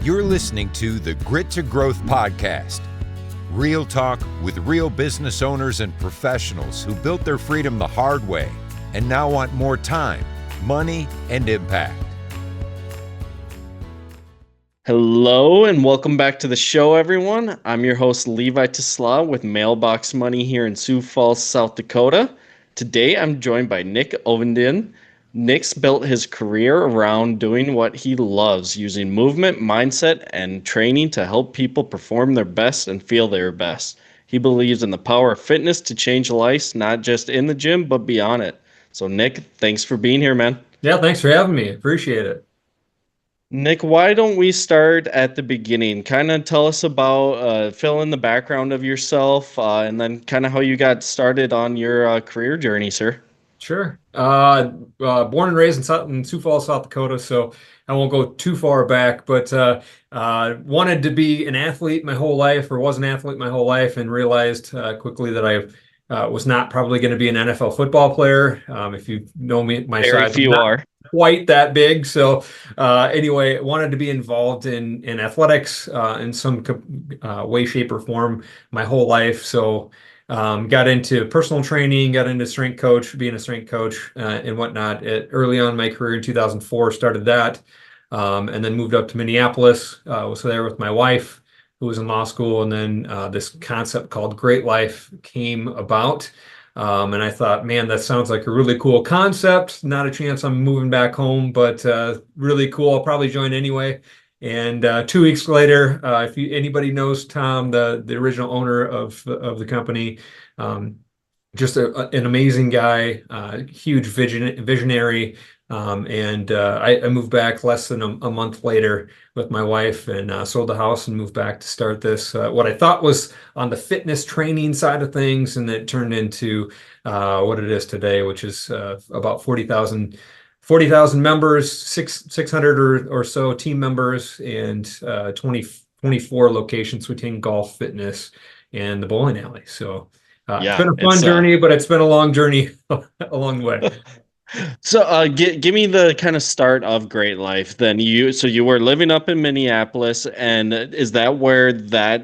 You're listening to the Grit to Growth podcast. Real talk with real business owners and professionals who built their freedom the hard way and now want more time, money, and impact. Hello and welcome back to the show, everyone. I'm your host, Levi with Mailbox Money here in Sioux Falls, South Dakota. Today, I'm joined by Nick Ovenden. Nick's built his career around doing what he loves, using movement, mindset, and training to help people perform their best and feel their best. He believes in the power of fitness to change lives, not just in the gym, but beyond it. So, Nick, thanks for being here, man. Yeah, thanks for having me. Appreciate it. Nick, why don't we start at the beginning? Kind of tell us about, fill in the background of yourself, and then kind of how you got started on your career journey, sir. Sure. Born and raised in Sioux Falls, South Dakota, so I won't go too far back, but wanted to be an athlete my whole life, or was an athlete my whole life, and realized quickly that I was not probably going to be an NFL football player. If you know me, my Very size, few are quite that big. So anyway, wanted to be involved in athletics in some way, shape, or form my whole life. So got into personal training, got into being a strength coach and whatnot. Early on in my career in 2004, started that, and then moved up to Minneapolis. Was there with my wife, who was in law school, and then this concept called Great Life came about. And I thought, man, that sounds like a really cool concept. Not a chance I'm moving back home, but really cool. I'll probably join anyway. And 2 weeks later, if anybody knows Tom, the original owner of the company, just an amazing guy, huge visionary. And I moved back less than a month later with my wife, and sold the house and moved back to start this, what I thought was on the fitness training side of things, and it turned into what it is today, which is about 40,000 members, 600 or so team members, and 24 locations between golf, fitness, and the bowling alley. So it's been a fun journey, but it's been a long journey along the way. So give me the kind of start of Great Life. Then you were living up in Minneapolis, and is that where that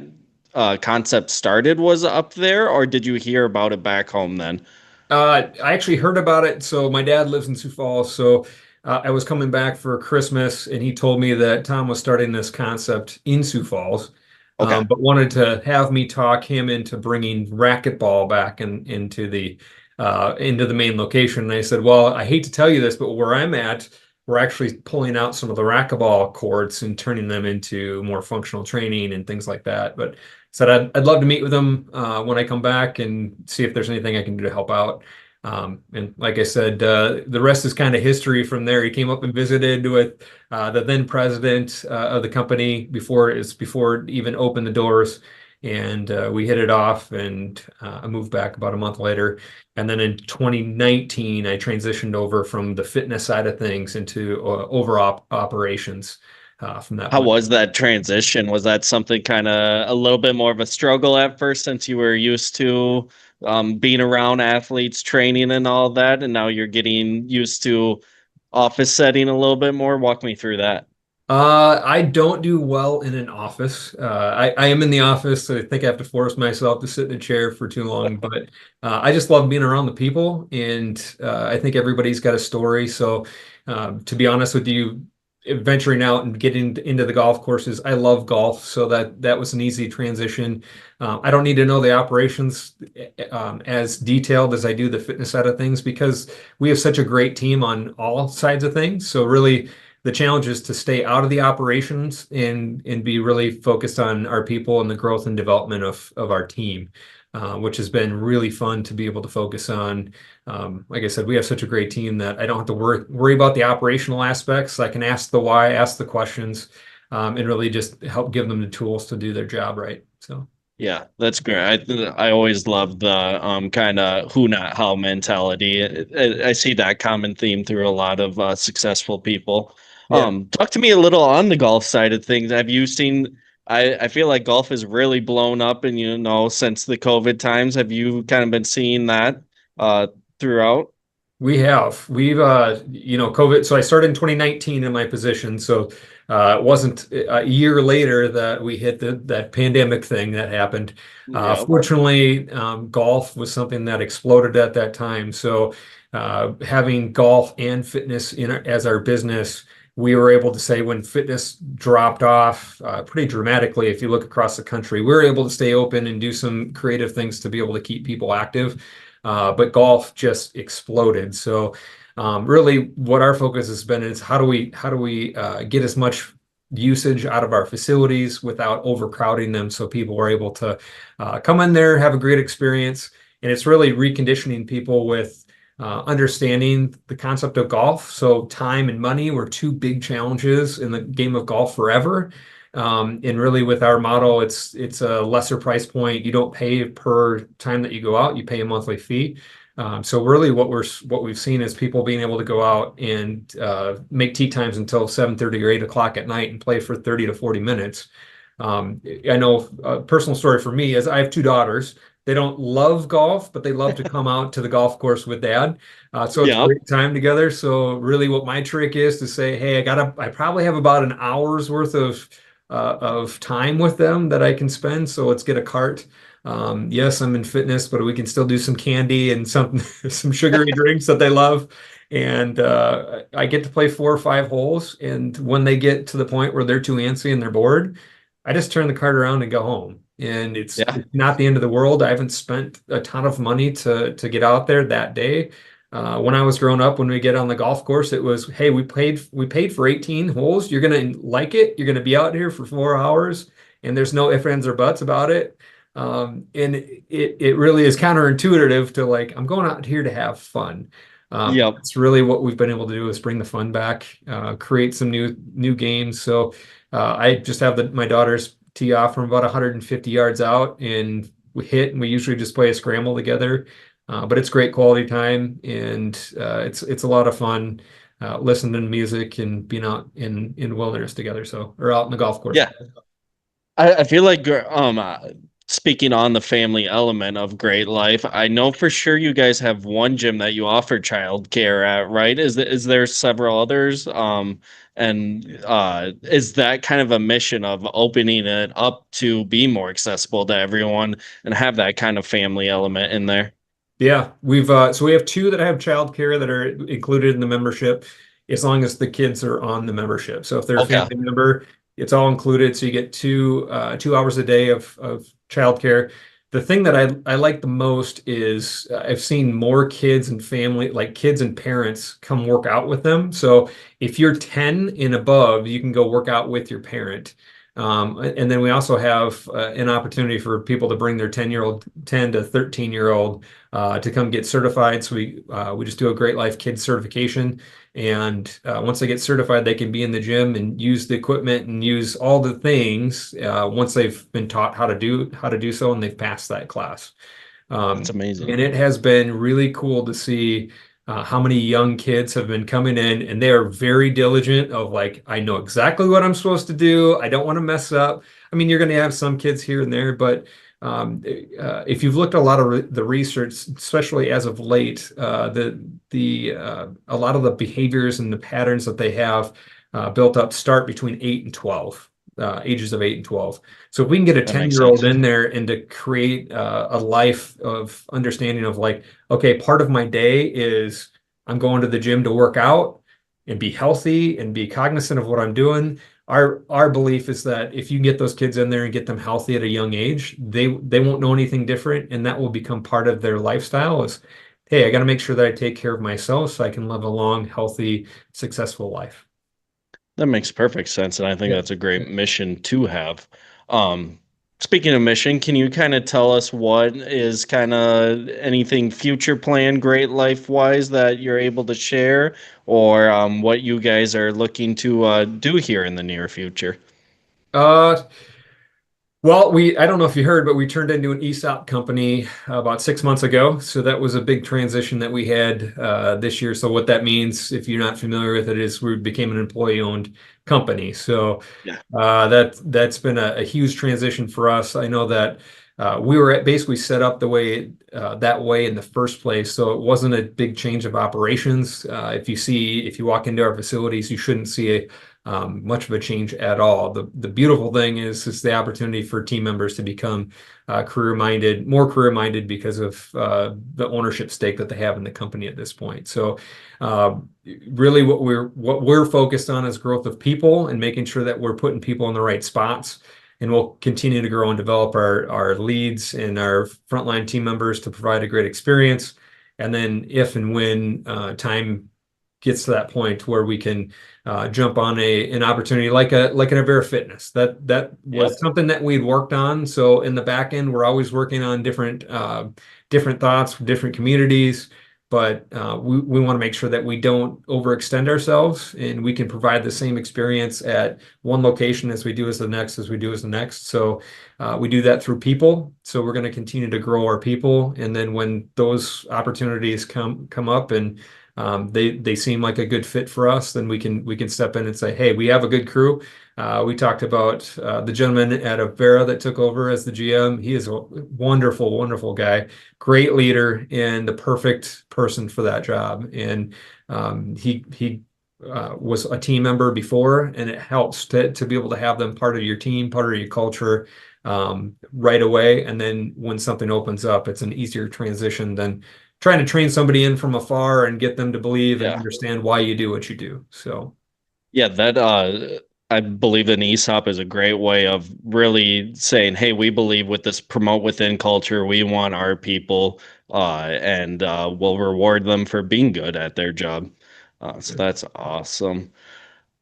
concept started, was up there, or did you hear about it back home then? I actually heard about it. So my dad lives in Sioux Falls. So I was coming back for Christmas, and he told me that Tom was starting this concept in Sioux Falls, Okay. but wanted to have me talk him into bringing racquetball back into the main location. And I said, well, I hate to tell you this, but where I'm at, we're actually pulling out some of the racquetball courts and turning them into more functional training and things like that. But said I'd love to meet with him when I come back and see if there's anything I can do to help out. And like I said, the rest is kind of history from there. He came up and visited with the then president of the company before it even opened the doors. And we hit it off, and I moved back about a month later. And then in 2019, I transitioned over from the fitness side of things into operations from that How point. was that transition? Was that something kind of a little bit more of a struggle at first, since you were used to being around athletes, training and all that, and now you're getting used to office setting a little bit more? Walk me through that. I don't do well in an office. I am in the office, so I think I have to force myself to sit in a chair for too long. But I just love being around the people, and I think everybody's got a story. So to be honest with you, venturing out and getting into the golf courses, I love golf, so that was an easy transition. I don't need to know the operations as detailed as I do the fitness side of things, because we have such a great team on all sides of things. So really, the challenge is to stay out of the operations and be really focused on our people and the growth and development of our team, which has been really fun to be able to focus on. Like I said, we have such a great team that I don't have to worry about the operational aspects. I can ask the why, ask the questions, and really just help give them the tools to do their job right. So. Yeah, that's great. I always love the kind of who not how mentality. I see that common theme through a lot of successful people. Yeah. Talk to me a little on the golf side of things. Have you seen? I feel like golf has really blown up, and since the COVID times, have you kind of been seeing that throughout? COVID. So I started in 2019 in my position. So it wasn't a year later that we hit that pandemic thing that happened. Yep. Fortunately, golf was something that exploded at that time. So having golf and fitness as our business, we were able to say when fitness dropped off pretty dramatically, if you look across the country, we were able to stay open and do some creative things to be able to keep people active. But golf just exploded. So really what our focus has been is how do we get as much usage out of our facilities without overcrowding them so people are able to come in there, have a great experience. And it's really reconditioning people with understanding the concept of golf. So time and money were two big challenges in the game of golf forever. And really with our model, it's a lesser price point. You don't pay per time that you go out, you pay a monthly fee. So really what we've seen is people being able to go out and make tee times until 7:30 or 8 o'clock at night and play for 30 to 40 minutes. I know a personal story for me is I have two daughters. They don't love golf, but they love to come out to the golf course with dad. So it's a Yep. great time together. So really what my trick is to say, hey, I probably have about an hour's worth of time with them that I can spend. So let's get a cart. Yes, I'm in fitness, but we can still do some candy and some sugary drinks that they love. And I get to play 4 or 5 holes. And when they get to the point where they're too antsy and they're bored, I just turn the cart around and go home. And Yeah. it's not the end of the world. I haven't spent a ton of money to get out there that day. When I was growing up, when we get on the golf course, it was, hey, we paid for 18 holes. You're gonna like it. You're gonna be out here for 4 hours, and there's no ifs, ands, or buts about it. And it really is counterintuitive to like, I'm going out here to have fun. Yep. It's really what we've been able to do is bring the fun back, create some new games. So I just have my daughters tee off from about 150 yards out, and we hit, and we usually just play a scramble together. But it's great quality time, and it's a lot of fun listening to music and being out in wilderness together. So or out in the golf course. Yeah. I feel like speaking on the family element of great life, I know for sure you guys have one gym that you offer childcare at, right? Is there several others? And is that kind of a mission of opening it up to be more accessible to everyone and have that kind of family element in there? Yeah, we have two that have childcare that are included in the membership as long as the kids are on the membership. So if they're a Okay. family member, it's all included. So you get 2 hours a day of childcare. The thing that I like the most is I've seen more kids and family, like kids and parents come work out with them. So if you're 10 and above, you can go work out with your parent. And then we also have an opportunity for people to bring their 10 to 13-year-old to come get certified. So we just do a Great Life Kids certification, and once they get certified, they can be in the gym and use the equipment and use all the things once they've been taught how to do so, and they've passed that class. That's amazing. And it has been really cool to see how many young kids have been coming in, and they are very diligent of like, I know exactly what I'm supposed to do. I don't want to mess up. I mean, you're going to have some kids here and there, but if you've looked at a lot of the research, especially as of late, a lot of the behaviors and the patterns that they have built up start between 8 and 12. Ages of 8 and 12. So if we can get a That makes 10-year-old sense. in there and to create a life of understanding of like, okay, part of my day is I'm going to the gym to work out and be healthy and be cognizant of what I'm doing. Our belief is that if you can get those kids in there and get them healthy at a young age, they won't know anything different, and that will become part of their lifestyle is, hey, I got to make sure that I take care of myself so I can live a long, healthy, successful life. That makes perfect sense, and I think Yeah. that's a great mission to have. Um, Speaking of mission, can you kind of tell us what is kind of anything future plan, great life wise, that you're able to share, or what you guys are looking to do here in the near future? Uh, Well, I don't know if you heard, but we turned into an ESOP company about 6 months ago. So that was a big transition that we had this year. So what that means, if you're not familiar with it, is we became an employee-owned company. So Yeah. that's been a huge transition for us. I know that we were basically set up the way that way in the first place. So it wasn't a big change of operations. If you walk into our facilities, you shouldn't see much of a change at all. The beautiful thing is the opportunity for team members to become more career minded because of the ownership stake that they have in the company at this point. So really what we're focused on is growth of people and making sure that we're putting people in the right spots. And we'll continue to grow and develop our leads and our frontline team members to provide a great experience. And then if and when time gets to that point where we can jump on an opportunity like an Avera Fitness. That was something that we'd worked on. So in the back end, we're always working on different thoughts, different communities, but we want to make sure that we don't overextend ourselves and we can provide the same experience at one location as we do as the next. So we do that through people. So we're going to continue to grow our people. And then when those opportunities come up and they seem like a good fit for us, then we can step in and say, hey, we have a good crew. We talked about the gentleman at Avera that took over as the GM. He is a wonderful, wonderful guy, great leader, and the perfect person for that job. And he was a team member before, and it helps to be able to have them part of your team, part of your culture right away. And then when something opens up, it's an easier transition than trying to train somebody in from afar and get them to believe and understand why you do what you do. So, yeah, that I believe an ESOP is a great way of really saying, hey, we believe with this promote within culture. We want our people, and we'll reward them for being good at their job. So that's awesome.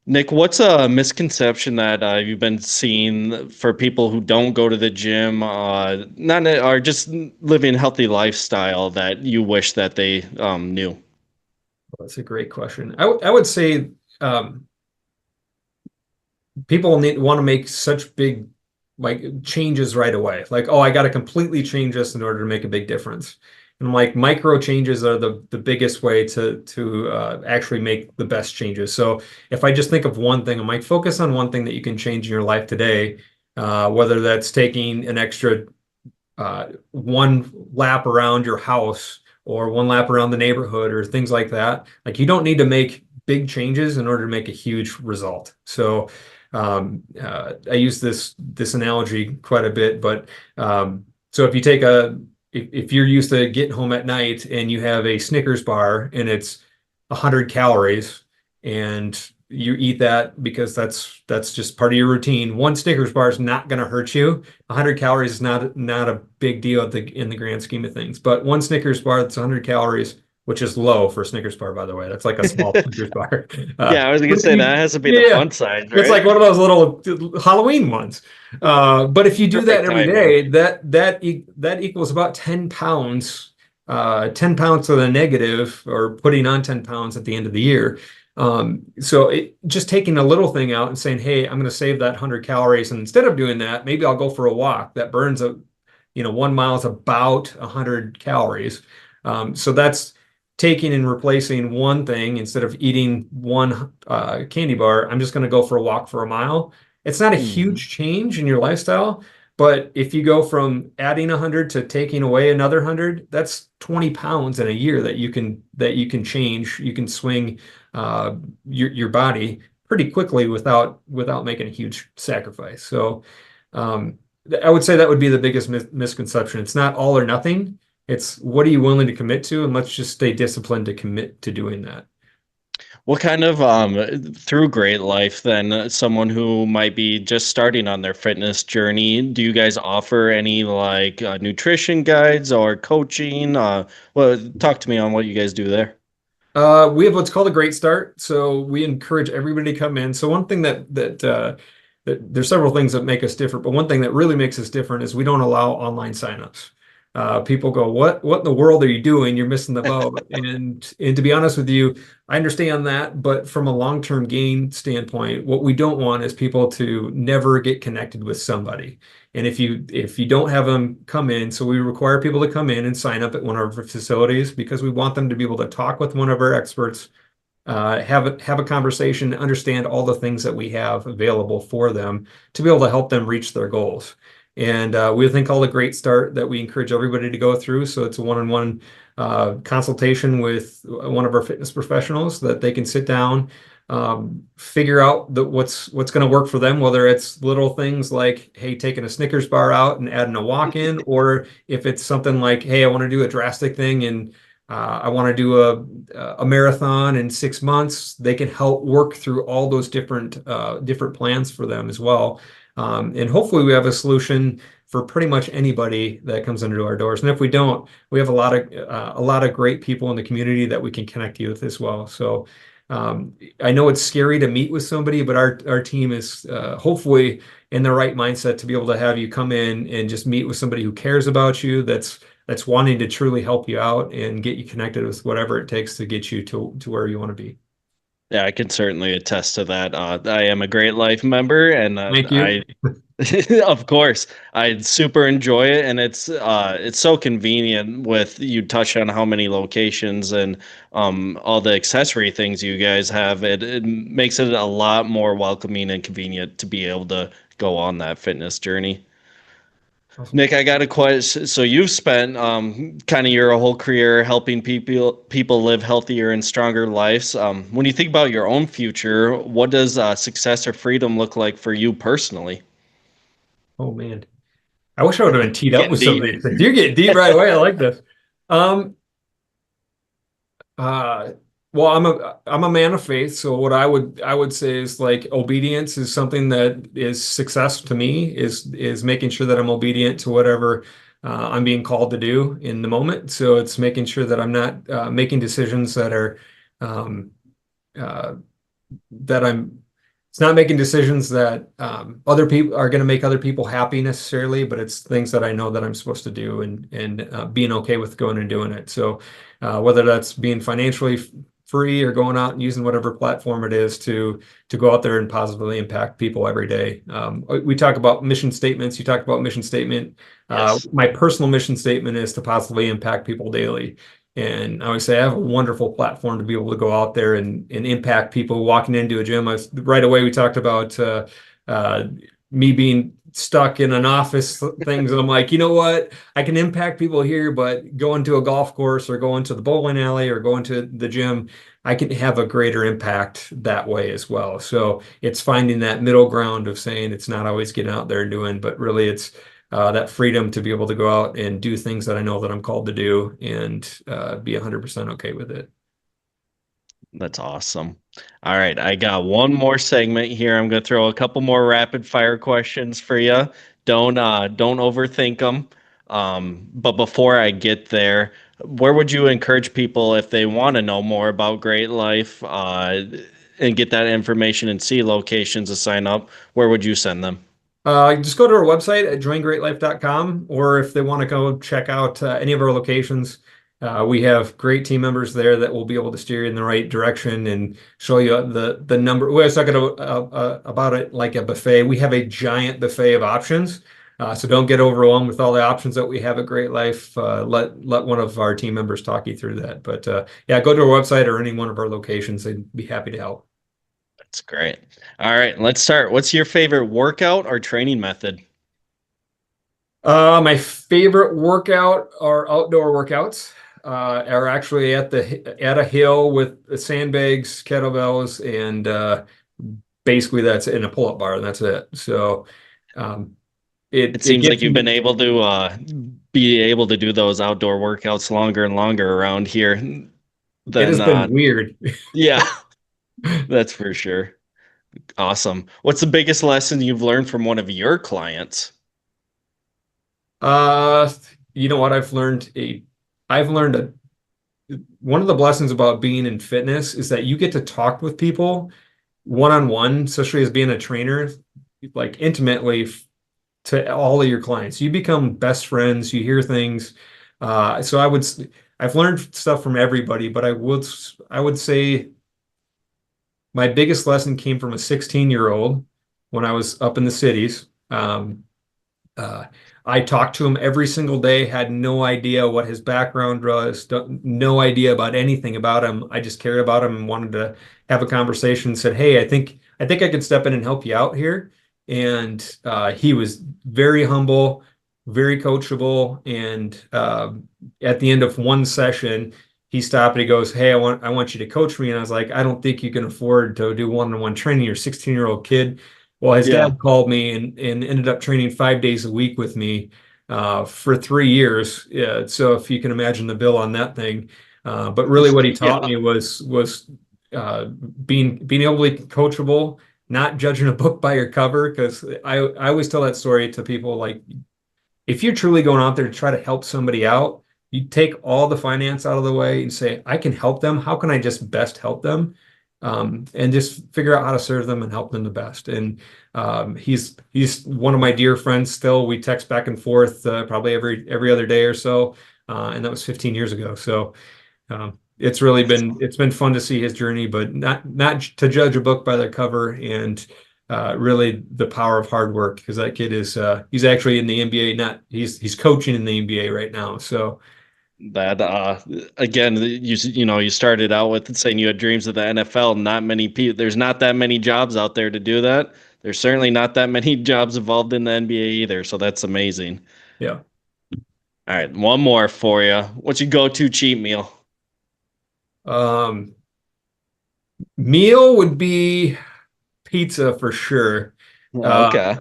Nick, what's a misconception that you've been seeing for people who don't go to the gym, not are just living a healthy lifestyle that you wish that they knew? that's a great question. I would say people want to make such big changes right away. Like, oh, I got to completely change this in order to make a big difference. And like micro changes are the biggest way to actually make the best changes. So if I just think of one thing, I might focus on one thing that you can change in your life today, whether that's taking an extra one lap around your house or one lap around the neighborhood or things like that. Like you don't need to make big changes in order to make a huge result. So I use this analogy quite a bit, but so if you take if you're used to getting home at night and you have a Snickers bar and it's 100 calories and you eat that because that's just part of your routine. One Snickers bar is not going to hurt you. 100 calories is not a big deal in the grand scheme of things. But one Snickers bar that's 100 calories, which is low for a Snickers bar, by the way. That's like a small Snickers bar. Yeah, I was gonna say that has to be the fun side, right? It's like one of those little Halloween ones. But if you do that every day, that equals about 10 pounds, 10 pounds to the negative, or putting on 10 pounds at the end of the year. So just taking a little thing out and saying, hey, I'm going to save that 100 calories. And instead of doing that, maybe I'll go for a walk that burns 1 mile is about 100 calories. So that's taking and replacing one thing. Instead of eating one candy bar, I'm just going to go for a walk for a mile. It's not a huge change in your lifestyle, but if you go from adding 100 to taking away another 100, that's 20 pounds in a year that you can change. You can swing your body pretty quickly without making a huge sacrifice. So I would say that would be the biggest misconception. It's not all or nothing. It's what are you willing to commit to, and let's just stay disciplined to commit to doing that. What kind of through Great Life then, someone who might be just starting on their fitness journey, do you guys offer any like nutrition guides or coaching? Well, talk to me on what you guys do there. We have what's called a Great Start, so we encourage everybody to come in. So one thing that there's several things that make us different, but one thing that really makes us different is we don't allow online signups. People go, what in the world are you doing? You're missing the boat. And to be honest with you, I understand that, but from a long-term gain standpoint, what we don't want is people to never get connected with somebody. And if you don't have them come in, so we require people to come in and sign up at one of our facilities because we want them to be able to talk with one of our experts, have a conversation, understand all the things that we have available for them to be able to help them reach their goals. And we have a thing called a Great Start that we encourage everybody to go through. So it's a one-on-one consultation with one of our fitness professionals that they can sit down, figure out what's going to work for them, whether it's little things like, hey, taking a Snickers bar out and adding a walk-in, or if it's something like, hey, I want to do a drastic thing and I want to do a marathon in 6 months. They can help work through all those different plans for them as well. And hopefully we have a solution for pretty much anybody that comes under our doors. And if we don't, we have a lot of great people in the community that we can connect you with as well. So I know it's scary to meet with somebody, but our team is hopefully in the right mindset to be able to have you come in and just meet with somebody who cares about you, that's wanting to truly help you out and get you connected with whatever it takes to get you to where you want to be. Yeah, I can certainly attest to that. I am a Great Life member, and Thank I, you. of course, I super enjoy it, and it's so convenient. With you touch on how many locations and all the accessory things you guys have, it makes it a lot more welcoming and convenient to be able to go on that fitness journey. Awesome. Nick, I got a question. So you've spent kind of your whole career helping people live healthier and stronger lives. When you think about your own future, what does success or freedom look like for you personally? Oh man. I wish I would have been teed up Getting with some of deep. these things. You get deep right away. I like this. Um, uh, well, I'm a man of faith, so what I would say is like obedience is something that is success to me is making sure that I'm obedient to whatever I'm being called to do in the moment. So it's making sure that I'm not making decisions that are um, uh, that I'm it's not making decisions that other people are going to make other people happy necessarily, but it's things that I know that I'm supposed to do and being okay with going and doing it. So whether that's being financially free or going out and using whatever platform it is to go out there and positively impact people every day. We talk about mission statements. You talk about mission statement. Yes. My personal mission statement is to positively impact people daily. And I always say I have a wonderful platform to be able to go out there and impact people walking into a gym. Right away, we talked about uh, me being stuck in an office things. And I'm like, you know what? I can impact people here, but going to a golf course or going to the bowling alley or going to the gym, I can have a greater impact that way as well. So it's finding that middle ground of saying it's not always getting out there and doing, but really it's that freedom to be able to go out and do things that I know that I'm called to do and be 100% okay with it. That's awesome. All right, I got one more segment here. I'm going to throw a couple more rapid fire questions for you. Don't overthink them. But before I get there, where would you encourage people if they want to know more about Great Life and get that information and see locations to sign up? Where would you send them? Just go to our website at joingreatlife.com, or if they want to go check out any of our locations, we have great team members there that will be able to steer you in the right direction and show you the number. We was talking about it like a buffet. We have a giant buffet of options, so don't get overwhelmed with all the options that we have at Great Life. Let one of our team members talk you through that. But yeah, go to our website or any one of our locations. They'd be happy to help. That's great. All right, let's start. What's your favorite workout or training method? My favorite workout are outdoor workouts. Are actually at a hill with the sandbags, kettlebells, and basically that's in a pull-up bar, and that's it. So um, It it seems like gets you've been me. able to do those outdoor workouts longer and longer around here It has than been weird. yeah, that's for sure. Awesome. What's the biggest lesson you've learned from one of your clients? Uh, you know what? I've learned one of the blessings about being in fitness is that you get to talk with people one-on-one, especially as being a trainer, like intimately to all of your clients. You become best friends, you hear things. So I've learned stuff from everybody, but I would say my biggest lesson came from a 16-year-old when I was up in the cities. Uh, I talked to him every single day, had no idea what his background was, no idea about anything about him. I just cared about him and wanted to have a conversation. Said, "Hey, I think I could step in and help you out here." And he was very humble, very coachable. And at the end of one session, he stopped and he goes, "Hey, I want you to coach me." And I was like, "I don't think you can afford to do one-on-one training. You're a 16-year-old kid." Well, his Yeah. dad called me and ended up training 5 days a week with me for 3 years. Yeah, so if you can imagine the bill on that thing. But really what he taught Yeah. me was uh, being able to be coachable, not judging a book by your cover. Because I always tell that story to people, like, if you're truly going out there to try to help somebody out, you take all the finance out of the way and say, I can help them. How can I just best help them? And just figure out how to serve them and help them the best. And he's one of my dear friends still. We text back and forth probably every other day or so. And that was 15 years ago. So it's been fun to see his journey, but not to judge a book by their cover, and really the power of hard work, because that kid is he's actually in the NBA, not he's coaching in the NBA right now. So That again, you started out with saying you had dreams of the NFL. Not many people. There's not that many jobs out there to do that. There's certainly not that many jobs involved in the NBA either. So that's amazing. yeah. All right, one more for you. What's your go-to cheat meal? Um, Meal would be pizza for sure. Uh, Okay.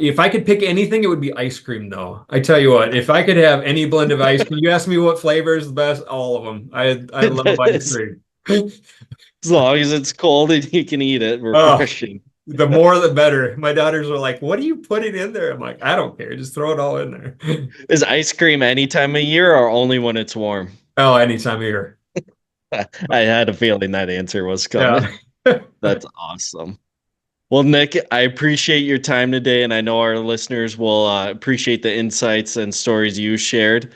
if I could pick anything, it would be ice cream, though. I tell you what, if I could have any blend of ice cream, you ask me what flavor is the best, all of them. I love ice cream. As long as it's cold and you can eat it, Oh, refreshing. the more the better. My daughters are like, "What are you putting in there?" I'm like, "I don't care. Just throw it all in there." Is ice cream any time of year or only when it's warm? Oh, anytime of year. I had a feeling that answer was coming. Yeah. That's awesome. Well, Nick, I appreciate your time today, and I know our listeners will appreciate the insights and stories you shared.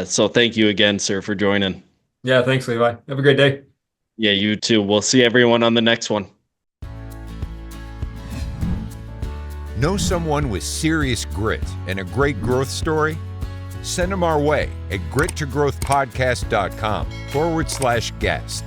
So thank you again, sir, for joining. Yeah, thanks, Levi. Have a great day. Yeah, you too. We'll see everyone on the next one. Know someone with serious grit and a great growth story? Send them our way at grittogrowthpodcast.com/guest.